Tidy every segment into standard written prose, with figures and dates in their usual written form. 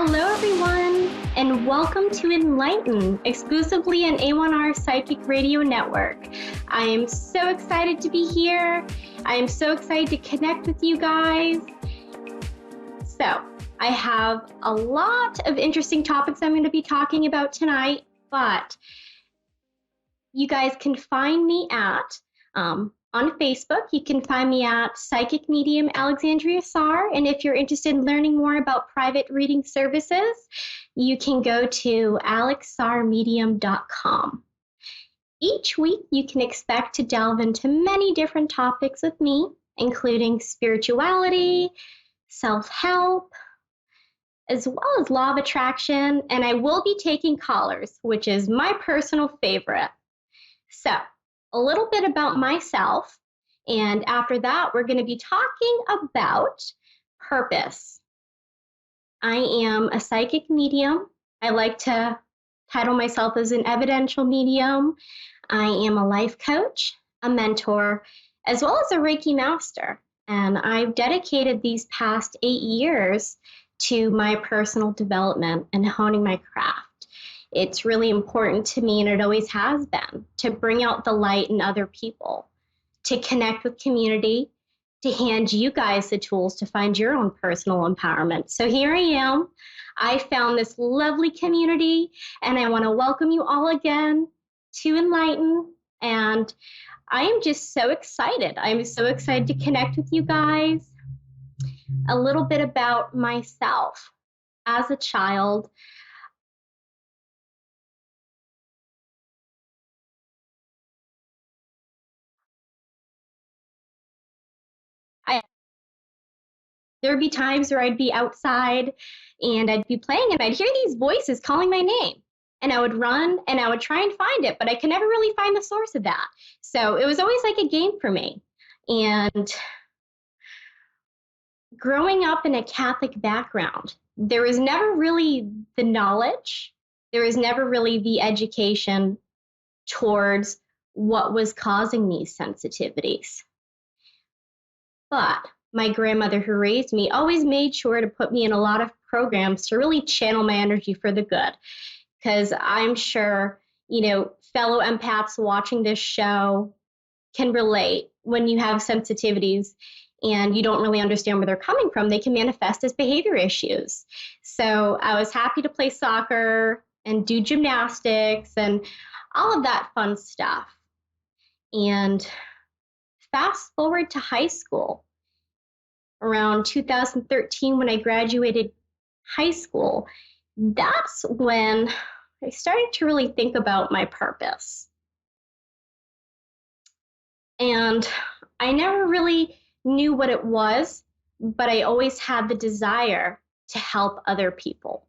Hello, everyone, and welcome to Enlighten, exclusively on A1R Psychic Radio Network. I am so excited to be here. I am so excited to connect with you guys. So, I have a lot of interesting topics I'm going to be talking about tonight, but you guys can find me at on Facebook. You can find me at Psychic Medium Alexandria Saar. And if you're interested in learning more about private reading services, you can go to alexsaarmedium.com. Each week, you can expect to delve into many different topics with me, including spirituality, self-help, as well as law of attraction. And I will be taking callers, which is my personal favorite. So, a little bit about myself, and after that, we're going to be talking about purpose. I am a psychic medium. I like to title myself as an evidential medium. I am a life coach, a mentor, as well as a Reiki master, and I've dedicated these past 8 years to my personal development and honing my craft. It's really important to me, and it always has been, to bring out the light in other people, to connect with community, to hand you guys the tools to find your own personal empowerment. So here I am. I found this lovely community, and I want to welcome you all again to Enlighten. And I am just so excited. I'm so excited to connect with you guys. A little bit about myself. As a child, there would be times where I'd be outside and I'd be playing and I'd hear these voices calling my name. And I would run and I would try and find it, but I could never really find the source of that. So it was always like a game for me. And growing up in a Catholic background, there was never really the knowledge, there was never really the education towards what was causing these sensitivities. But my grandmother who raised me always made sure to put me in a lot of programs to really channel my energy for the good. Because I'm sure, fellow empaths watching this show can relate. When you have sensitivities and you don't really understand where they're coming from, they can manifest as behavior issues. So I was happy to play soccer and do gymnastics and all of that fun stuff. And fast forward to high school. Around 2013, when I graduated high school, that's when I started to really think about my purpose. And I never really knew what it was, but I always had the desire to help other people.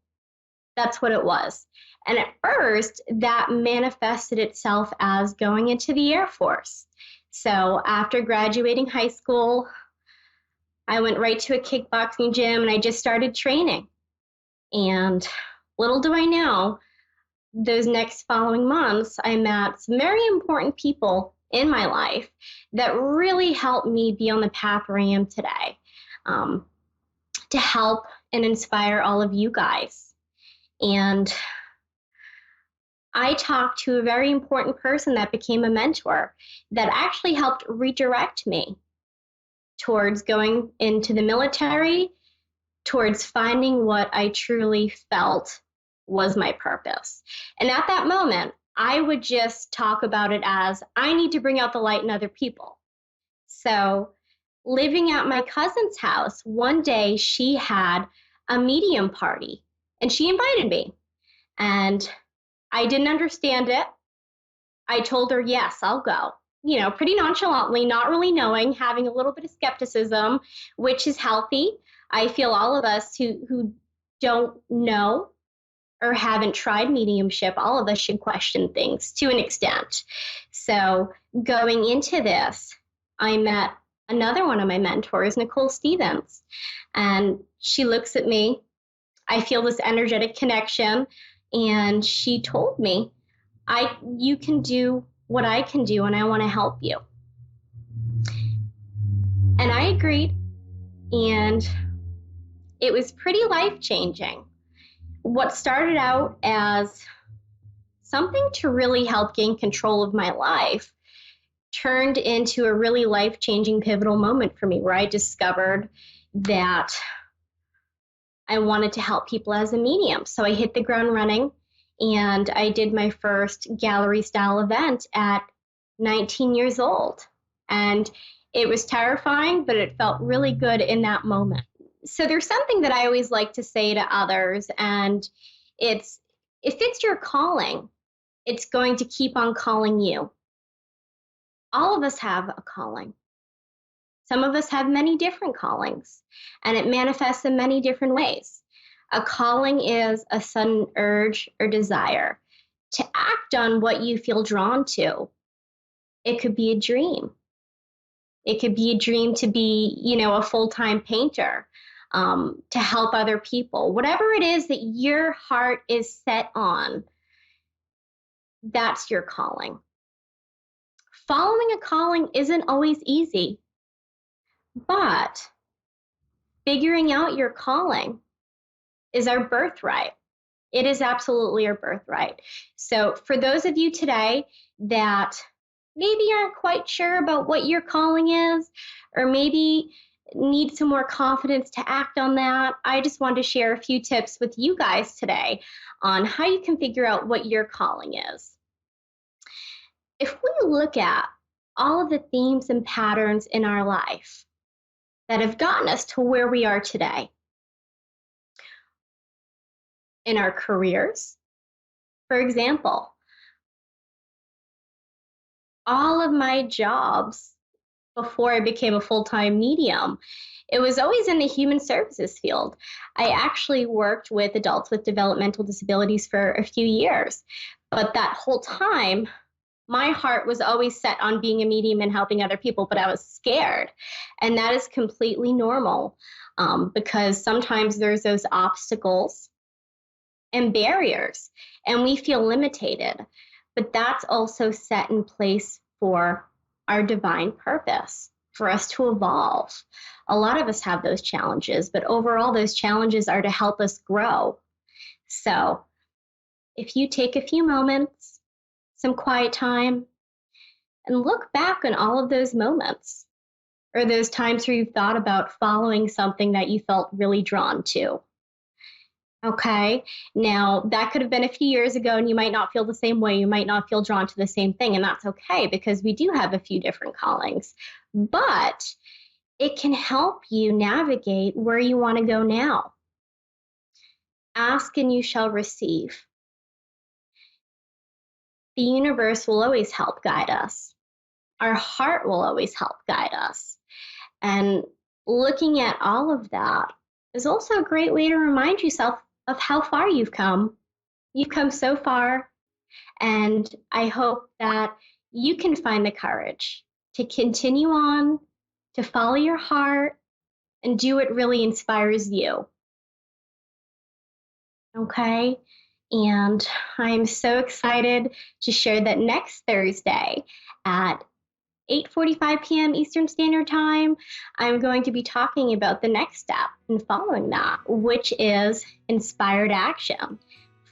That's what it was. And at first, that manifested itself as going into the Air Force. So after graduating high school, I went right to a kickboxing gym and I just started training. And little do I know, those next following months, I met some very important people in my life that really helped me be on the path where I am today, to help and inspire all of you guys. And I talked to a very important person that became a mentor that actually helped redirect me towards going into the military, towards finding what I truly felt was my purpose. And at that moment, I would just talk about it as, I need to bring out the light in other people. So living at my cousin's house, one day she had a medium party and she invited me. And I didn't understand it. I told her, yes, I'll go. Pretty nonchalantly, not really knowing, having a little bit of skepticism, which is healthy. I feel all of us who don't know or haven't tried mediumship, all of us should question things to an extent. So going into this, I met another one of my mentors, Nicole Stevens, and she looks at me. I feel this energetic connection, and she told me, you can do what I can do, and I want to help you. And I agreed, and it was pretty life-changing. what started out as something to really help gain control of my life turned into a really life-changing pivotal moment for me, where I discovered that I wanted to help people as a medium. So I hit the ground running, and I did my first gallery style event at 19 years old. And it was terrifying, but it felt really good in that moment. So there's something that I always like to say to others, and it's, if it's your calling, it's going to keep on calling you. All of us have a calling. Some of us have many different callings, and it manifests in many different ways. A calling is a sudden urge or desire to act on what you feel drawn to. It could be a dream. It could be a dream to be, a full-time painter, to help other people. Whatever it is that your heart is set on, that's your calling. Following a calling isn't always easy, but figuring out your calling is our birthright. It is absolutely our birthright. So for those of you today that maybe aren't quite sure about what your calling is, or maybe need some more confidence to act on that, I just wanted to share a few tips with you guys today on how you can figure out what your calling is. If we look at all of the themes and patterns in our life that have gotten us to where we are today, in our careers, for example, all of my jobs before I became a full-time medium, it was always in the human services field. I actually worked with adults with developmental disabilities for a few years, but that whole time, my heart was always set on being a medium and helping other people, but I was scared. And that is completely normal, because sometimes there's those obstacles and barriers, and we feel limited. But that's also set in place for our divine purpose, for us to evolve. A lot of us have those challenges, but overall, those challenges are to help us grow. So if you take a few moments, some quiet time, and look back on all of those moments, or those times where you've thought about following something that you felt really drawn to. Okay, now that could have been a few years ago, and you might not feel the same way. You might not feel drawn to the same thing, and that's okay, because we do have a few different callings. But it can help you navigate where you want to go now. Ask and you shall receive. The universe will always help guide us. Our heart will always help guide us. And looking at all of that is also a great way to remind yourself of how far you've come. You've come so far, and I hope that you can find the courage to continue on, to follow your heart, and do what really inspires you. Okay? And I'm so excited to share that next Thursday at 8:45 p.m. Eastern Standard Time, I'm going to be talking about the next step in following that, which is inspired action,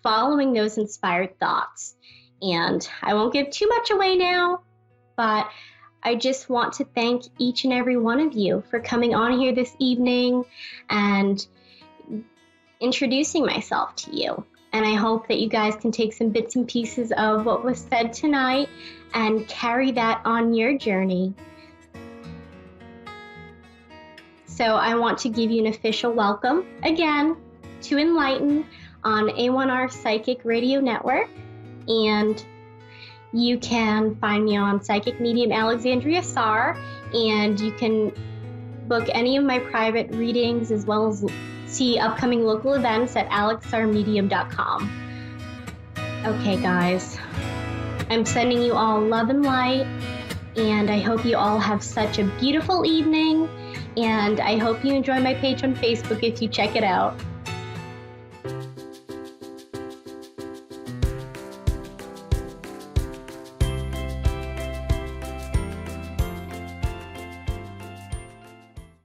following those inspired thoughts. And I won't give too much away now, but I just want to thank each and every one of you for coming on here this evening and introducing myself to you. And I hope that you guys can take some bits and pieces of what was said tonight and carry that on your journey. So I want to give you an official welcome again to Enlighten on A1R Psychic Radio Network. And you can find me on Psychic Medium Alexandria Saar, and you can book any of my private readings as well as see upcoming local events at alexarmedium.com. Okay, guys, I'm sending you all love and light, and I hope you all have such a beautiful evening, and I hope you enjoy my page on Facebook if you check it out.